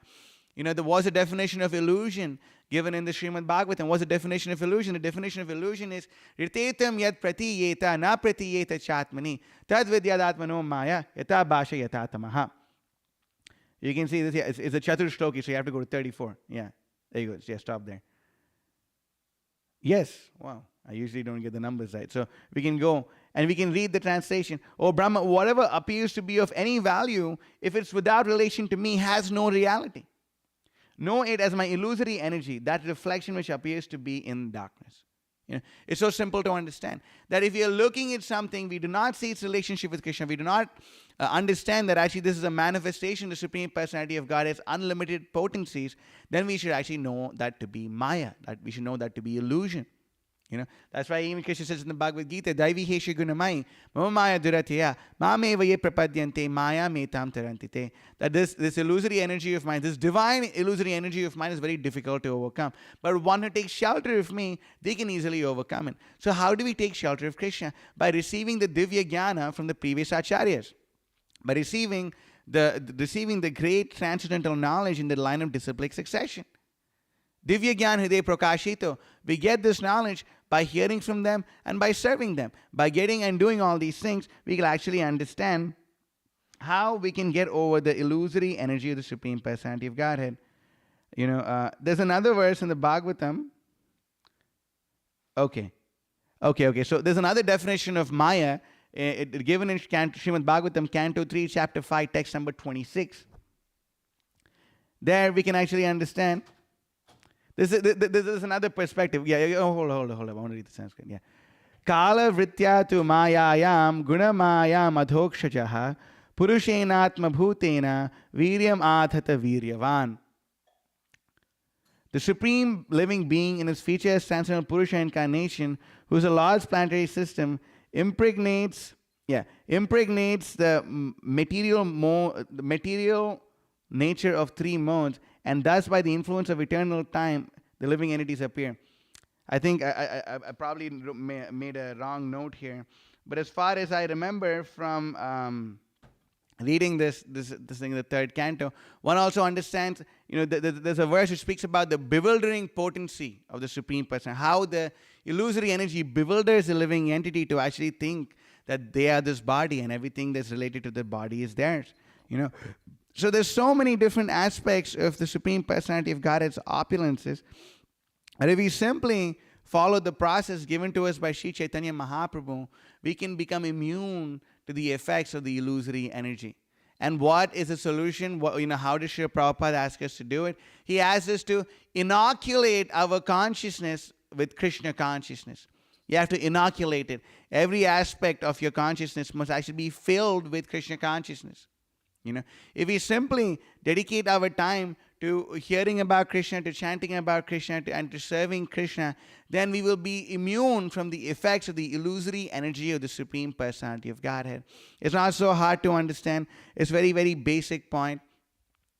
There was a definition of illusion given in the Srimad Bhagavatam. What's the definition of illusion? The definition of illusion is Ritetam yat pratiyeta na pratiyeta chatmani tad vidyadatmano maya yata bhasha yata tamaha. You can see this here. It's a Chatur Shloki, so you have to go to 34. Yeah, there you go. Yeah, stop there. Yes. Wow. I usually don't get the numbers right. So we can go and we can read the translation. Oh, Brahma, whatever appears to be of any value, if it's without relation to me, has no reality. Know it as my illusory energy, that reflection which appears to be in darkness. It's so simple to understand that if we are looking at something, we do not see its relationship with Krishna, we do not understand that actually this is a manifestation of the Supreme Personality of God as unlimited potencies, then we should actually know that to be Maya, that we should know that to be illusion. That's why even Krishna says in the Bhagavad Gita, Daivi Hesha Gunamai, Mama Maya Duratya, Mameva Ye Prapadyante, Maya Metam Tarantite. That this illusory energy of mine, this divine illusory energy of mine is very difficult to overcome. But one who takes shelter of me, they can easily overcome it. So how do we take shelter of Krishna? By receiving the Divya Jnana from the previous Acharyas. By receiving the great transcendental knowledge in the line of disciplic succession. Divya Gyan Hriday Prakashito. We get this knowledge by hearing from them and by serving them. By getting and doing all these things, we can actually understand how we can get over the illusory energy of the Supreme Personality of Godhead. There's another verse in the Bhagavatam. Okay. So there's another definition of Maya given in Srimad Bhagavatam, Canto 3, chapter 5, text number 26. There we can actually understand. This is another perspective. Hold on. I want to read the Sanskrit. Yeah. Kala vritya tu mayayam gunamayam adhokshajaha purushenatma bhutena viryam athata viryavan. The Supreme Living Being in his features transcendental Purusha incarnation, who is a Lord's planetary system, impregnates the material nature of three modes, and thus by the influence of eternal time, the living entities appear. I think I probably made a wrong note here, but as far as I remember from reading this thing in the third canto, one also understands, there's a verse which speaks about the bewildering potency of the Supreme Person, how the illusory energy bewilders the living entity to actually think that they are this body and everything that's related to the body is theirs. So there's so many different aspects of the Supreme Personality of Godhead's opulences. And if we simply follow the process given to us by Sri Chaitanya Mahaprabhu, we can become immune to the effects of the illusory energy. And what is the solution? How does Srila Prabhupada ask us to do it? He asks us to inoculate our consciousness with Krishna consciousness. You have to inoculate it. Every aspect of your consciousness must actually be filled with Krishna consciousness. If we simply dedicate our time to hearing about Krishna, to chanting about Krishna, and to serving Krishna, then we will be immune from the effects of the illusory energy of the Supreme Personality of Godhead. It's not so hard to understand. It's very, very basic point.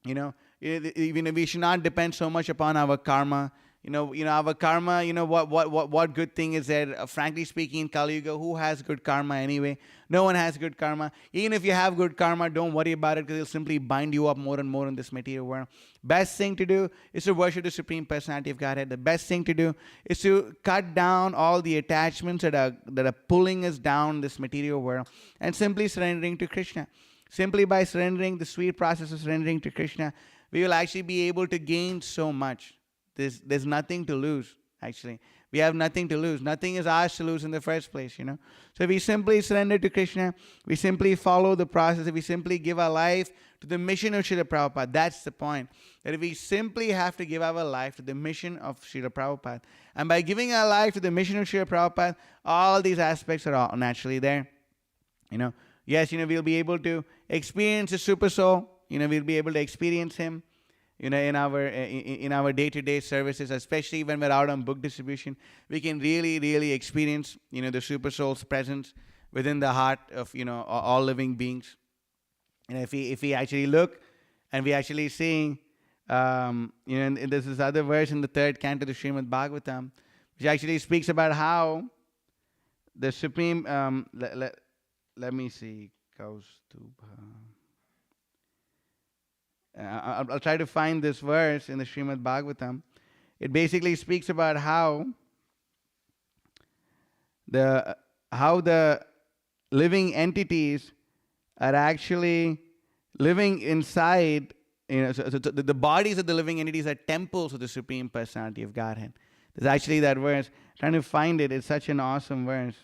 We should not depend so much upon our karma. Our karma, what good thing is there? Frankly speaking, in Kali Yuga, who has good karma anyway? No one has good karma. Even if you have good karma, don't worry about it, because it'll simply bind you up more and more in this material world. Best thing to do is to worship the Supreme Personality of Godhead. The best thing to do is to cut down all the attachments that are pulling us down in this material world, and simply surrendering to Krishna. Simply by surrendering, the sweet process of surrendering to Krishna, we will actually be able to gain so much. There's nothing to lose, actually. We have nothing to lose. Nothing is ours to lose in the first place, So if we simply surrender to Krishna, we simply follow the process, if we simply give our life to the mission of Srila Prabhupada, that's the point. That if we simply have to give our life to the mission of Srila Prabhupada, and by giving our life to the mission of Srila Prabhupada, all these aspects are all naturally there. Yes, we'll be able to experience the Super Soul. We'll be able to experience him in our day-to-day services, especially when we're out on book distribution. We can really, really experience, the Super Soul's presence within the heart of, all living beings. And if we actually look, and we actually see, and there's this other verse in the third canto of the Srimad Bhagavatam, which actually speaks about how the Supreme, let me see, I'll try to find this verse in the Srimad Bhagavatam. It basically speaks about how the living entities are actually living inside. So the bodies of the living entities are temples of the Supreme Personality of Godhead. There's actually that verse. I'm trying to find it. It's such an awesome verse.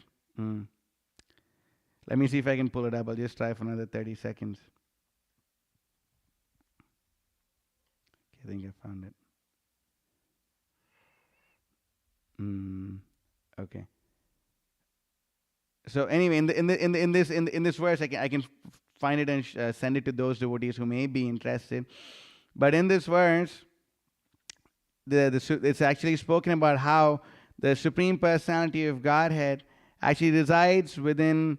Let me see if I can pull it up. I'll just try for another 30 seconds. I think I found it. Okay. So anyway, in this verse, I can find it and send it to those devotees who may be interested. But in this verse, it's actually spoken about how the Supreme Personality of Godhead actually resides within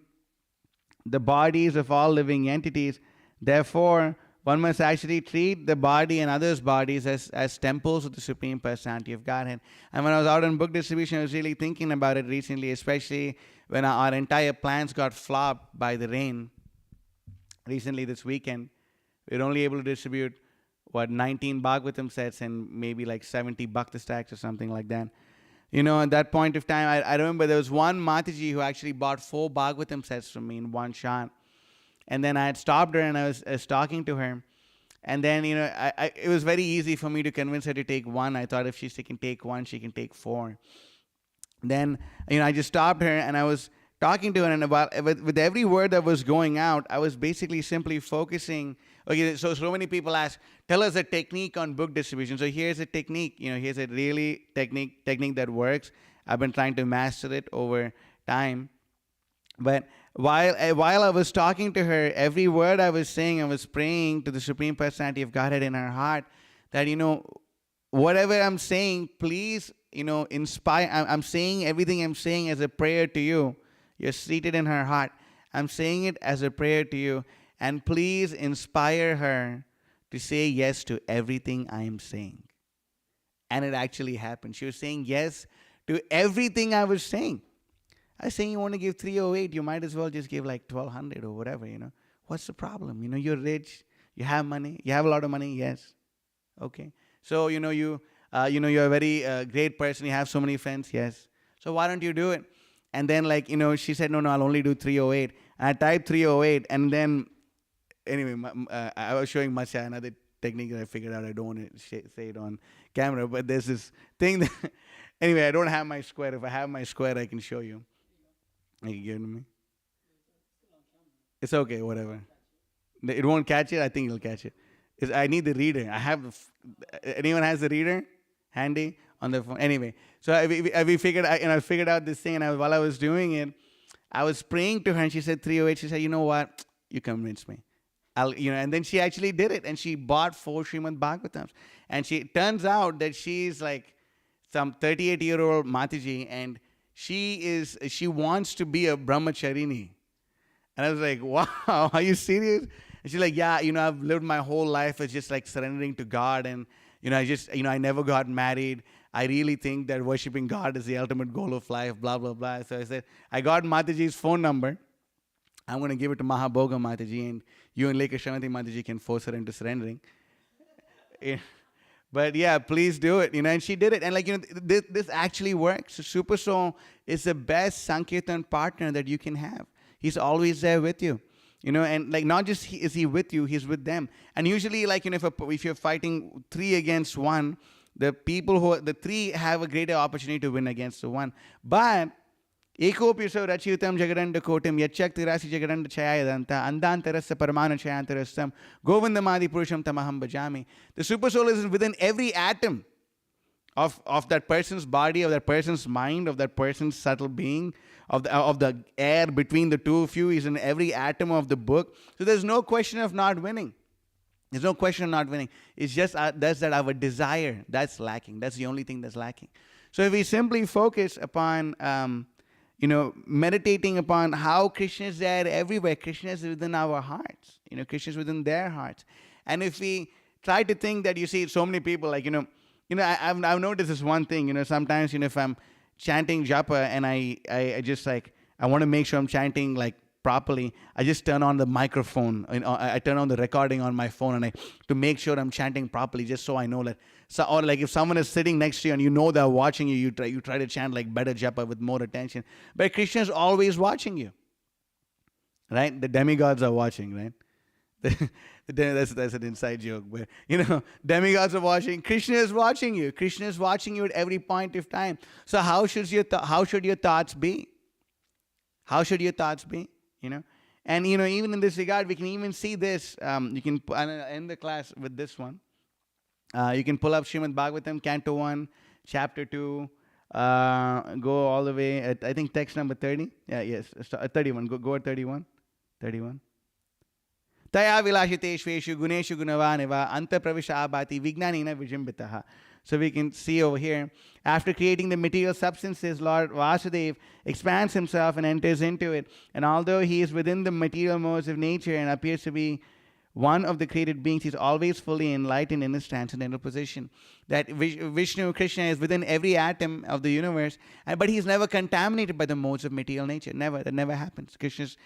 the bodies of all living entities. Therefore, one must actually treat the body and others' bodies as temples of the Supreme Personality of Godhead. And when I was out on book distribution, I was really thinking about it recently, especially when our entire plans got flopped by the rain. Recently, this weekend, we were only able to distribute, 19 Bhagavatam sets and maybe like 70 Bhakta stacks or something like that. At that point of time, I remember there was one Mataji who actually bought 4 Bhagavatam sets from me in one shot. And then I had stopped her and I was talking to her. And then, it was very easy for me to convince her to take one. I thought if she can take one, she can take 4. Then, I just stopped her and I was talking to her. And with every word that was going out, I was basically simply focusing. Okay, so many people ask, tell us a technique on book distribution. So here's a technique. Here's a really technique that works. I've been trying to master it over time. But while I was talking to her, every word I was saying, I was praying to the Supreme Personality of Godhead in her heart that, whatever I'm saying, please, inspire. I'm saying everything I'm saying as a prayer to you. You're seated in her heart. I'm saying it as a prayer to you. And please inspire her to say yes to everything I am saying. And it actually happened. She was saying yes to everything I was saying. I was saying, you want to give 308, you might as well just give like 1200 or whatever, What's the problem? You're rich, you have money, you have a lot of money, yes. Okay. So, you're a very great person, you have so many friends, yes. So why don't you do it? And then she said, no, I'll only do 308. And I typed 308 and then, anyway, I was showing Masha another technique that I figured out. I don't want to say it on camera, but there's this thing that, anyway, I don't have my square. If I have my square, I can show you. You can give it to me? It's okay, whatever. It won't catch it? I think it'll catch it. I need the reader. I have anyone has the reader handy? on the phone. Anyway, so we figured, I figured out this thing, and while I was doing it, I was praying to her, and she said 308. She said, you know what? You convinced me. And then she actually did it, and she bought 4 Srimad Bhagavatams. And it turns out that she's like some 38-year-old Mataji, and she wants to be a brahmacharini. And I was like, wow, are you serious? And she's like, yeah, I've lived my whole life as just like surrendering to God, and I never got married. I really think that worshiping God is the ultimate goal of life, blah, blah, blah. So I said, I got Mataji's phone number. I'm going to give it to Mahabhoga Mataji, and you and Leka Shravanti Mataji can force her into surrendering. But yeah, please do it, and she did it. And this actually works. So Super Soul is the best Sankirtan partner that you can have. He's always there with you, and not just is he with you, he's with them. And usually, if you're fighting 3 against 1, the 3 have a greater opportunity to win against the 1. But Ekopyuso Rachiutam Jagadanda Kotam Yachakti Rasi Jagadanda Chayadanta Andantarasa Paramana Chayantarasam Govindamadi Purusham Tamaham Bhajami. The Super Soul is within every atom of that person's body, of that person's mind, of that person's subtle being, of the air between the two of you. Is in every atom of the book. So there's no question of not winning. There's no question of not winning. It's just that's that our desire that's lacking. That's the only thing that's lacking. So if we simply focus upon meditating upon how Krishna is there everywhere. Krishna is within our hearts. Krishna is within their hearts. And if we try to think that, you see, so many people, I've noticed this one thing. Sometimes, if I'm chanting japa and I just I want to make sure I'm chanting properly, I just turn on the microphone. I turn on the recording on my phone, and to make sure I'm chanting properly, just so I know that. So, or if someone is sitting next to you and they're watching you, you try to chant better japa with more attention. But Krishna is always watching you, right? The demigods are watching, right? That's an inside joke, but demigods are watching. Krishna is watching you. Krishna is watching you at every point of time. So how should your thoughts be? How should your thoughts be? And even in this regard, we can even see this. You can end the class with this one. You can pull up Srimad Bhagavatam, Canto 1, Chapter 2, go all the way at, I think, text number 30. Yeah, yes, 31. Go at 31. 31. Taya vilashiteshveshu guneshu gunavaneva anta pravisha abhati vignanina vijimbitaha. So we can see over here, after creating the material substances, Lord Vasudeva expands himself and enters into it. And although he is within the material modes of nature and appears to be one of the created beings, he's always fully enlightened in his transcendental position. That Vishnu, Krishna, is within every atom of the universe, but he's never contaminated by the modes of material nature. Never. That never happens. Krishna's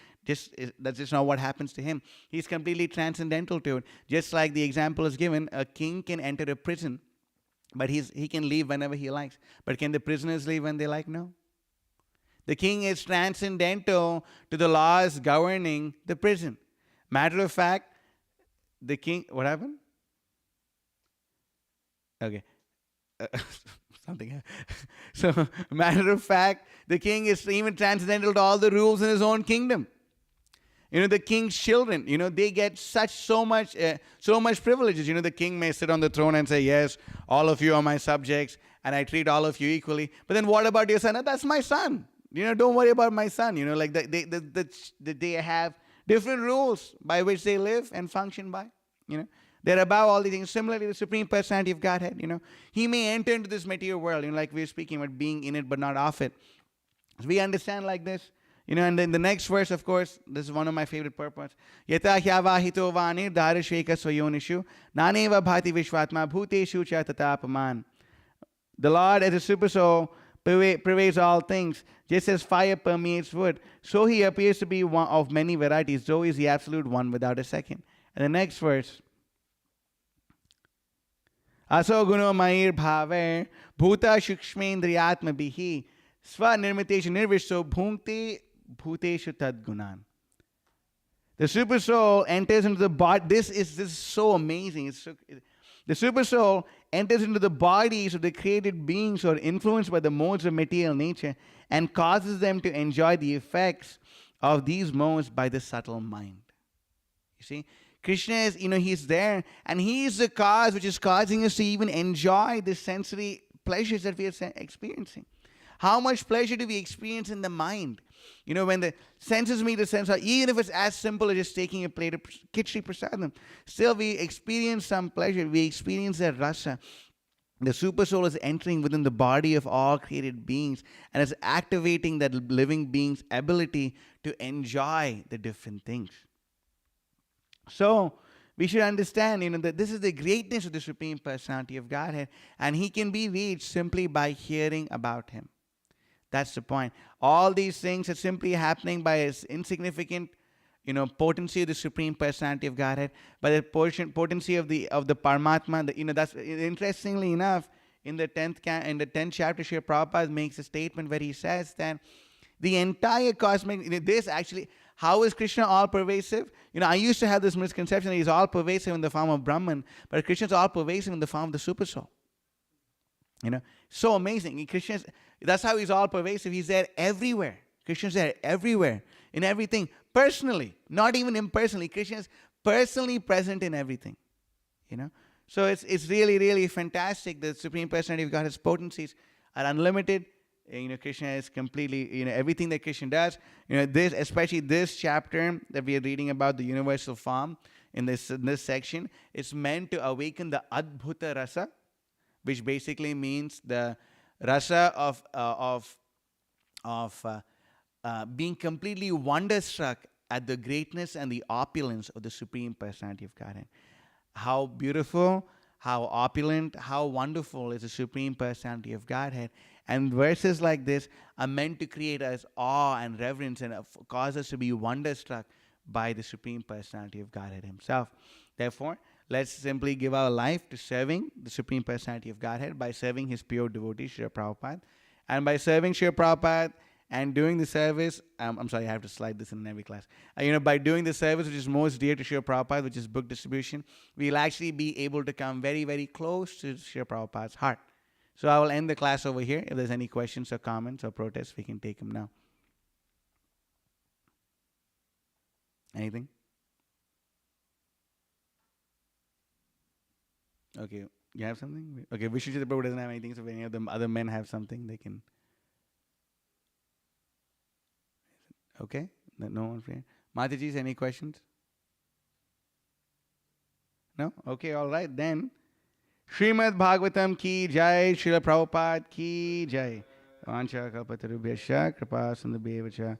that's just not what happens to him. He's completely transcendental to it. Just like the example is given, a king can enter a prison, but he can leave whenever he likes. But can the prisoners leave when they like? No. The king is transcendental to the laws governing the prison. Matter of fact, the king, what happened? Okay. Something. So, matter of fact, the king is even transcendental to all the rules in his own kingdom. The king's children, they get so much privileges. The king may sit on the throne and say, yes, all of you are my subjects, and I treat all of you equally. But then what about your son? Oh, that's my son. Don't worry about my son. They have different rules by which they live and function by. They're above all these things. Similarly, the Supreme Personality of Godhead, he may enter into this material world, like we were speaking about being in it but not of it. So we understand like this. And then the next verse, of course, this is one of my favorite purports. Yata hyavahito vanir dharashveka swayonishu naneva bhati vishvatma bhuteshu cha tatapaman. The Lord, as a super soul, pervades all things. Just as fire permeates wood, so he appears to be one of many varieties, though he is the absolute one without a second. And the next verse. Aso guno mair bhaver bhuta shukshmendriyatma bihi sva nirmiteshu nirvishso bhunkte bhuteshu tad gunan. The super soul enters into the body. This is so amazing. The super soul enters into the bodies of the created beings who are influenced by the modes of material nature and causes them to enjoy the effects of these modes by the subtle mind. You see, Krishna is, he's there, and he is the cause which is causing us to even enjoy the sensory pleasures that we are experiencing. How much pleasure do we experience in the mind? When the senses meet the sense, even if it's as simple as just taking a plate of khichdi prasadam, still we experience some pleasure. We experience that rasa. The super soul is entering within the body of all created beings and is activating that living being's ability to enjoy the different things. So, we should understand, that this is the greatness of the Supreme Personality of Godhead, and He can be reached simply by hearing about Him. That's the point. All these things are simply happening by His insignificant, potency of the Supreme Personality of Godhead, by the potency of the Paramatma. That's interestingly enough, in the 10th chapter, Srila Prabhupada makes a statement where he says that the entire cosmic, this actually, how is Krishna all pervasive? I used to have this misconception that He's all pervasive in the form of Brahman, but Krishna is all pervasive in the form of the Super Soul. So amazing. That's how He's all pervasive. He's there everywhere. Krishna's there everywhere, in everything, personally, not even impersonally. Krishna is personally present in everything. So it's really, really fantastic. The Supreme Personality of God's potencies are unlimited. Krishna is completely, everything that Krishna does. This, especially this chapter that we are reading about the universal form in this section, is meant to awaken the Adbhuta Rasa, which basically means the rasa of being completely wonderstruck at the greatness and the opulence of the Supreme Personality of Godhead. How beautiful, how opulent, how wonderful is the Supreme Personality of Godhead. And verses like this are meant to create us awe and reverence and cause us to be wonderstruck by the Supreme Personality of Godhead Himself. Therefore, let's simply give our life to serving the Supreme Personality of Godhead by serving His pure devotee, Srila Prabhupada. And by serving Srila Prabhupada and doing the service, I'm sorry, I have to slide this in every class. By doing the service which is most dear to Srila Prabhupada, which is book distribution, we'll actually be able to come very, very close to Srila Prabhupada's heart. So I will end the class over here. If there's any questions or comments or protests, we can take them now. Anything? Okay, you have something? Okay, Vishnuchitra Prabhu doesn't have anything, so if any of the other men have something, they can. Okay, no one here. Mataji's, any questions? No? Okay, all right, then. Srimad Bhagavatam ki jai, Srila Prabhupada ki jai. Vancha kalpatarubhyasya kripa sindhubhyevacha